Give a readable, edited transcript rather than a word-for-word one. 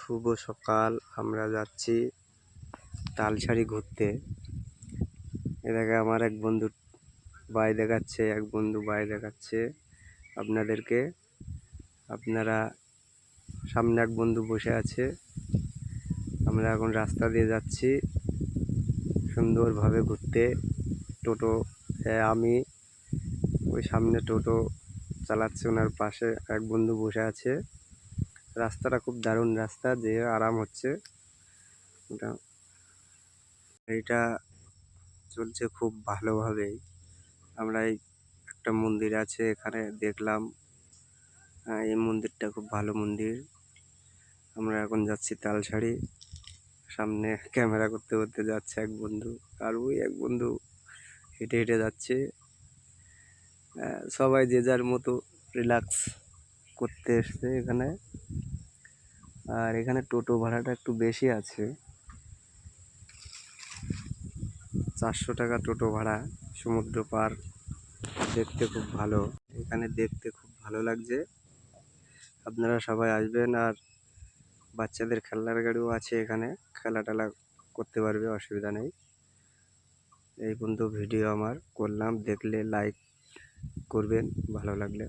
শুভ সকাল। আমরা যাচ্ছি তালসারি ঘুরতে। এটাকে আমার এক বন্ধু বাই দেখাচ্ছে, আপনাদেরকে। আপনারা সামনে এক বন্ধু বসে আছে। আমরা এখন রাস্তা দিয়ে যাচ্ছি সুন্দরভাবে ঘুরতে। টোটো আমি ওই সামনে টোটো চালাচ্ছে, ওনার পাশে এক বন্ধু বসে আছে। রাস্তাটা খুব দারুণ রাস্তা, যে আরাম হচ্ছে। এইটা চলছে খুব ভালোভাবেই। আমরা এই একটা মন্দির আছে এখানে দেখলাম, এই মন্দিরটা খুব ভালো মন্দির। আমরা এখন যাচ্ছি তালসারি। সামনে ক্যামেরা করতে করতে যাচ্ছে এক বন্ধু, আর ওই এক বন্ধু হেঁটে হেঁটে যাচ্ছে। সবাই যে যার মতো রিল্যাক্স করতে এসছে এখানে। আর এখানে টোটো ভাড়াটা একটু বেশি আছে, 400 টাকা টোটো ভাড়া। সমুদ্র পার, দেখতে খুব ভালো। এখানে দেখতে খুব ভালো লাগছে। আপনারা সবাই আসবেন। আর বাচ্চাদের খেলনার গাড়িও আছে এখানে, খেলা টেলা করতে পারবে, অসুবিধা নেই। এই পর্যন্ত ভিডিও আমার করলাম, দেখলে লাইক করবেন ভালো লাগলে।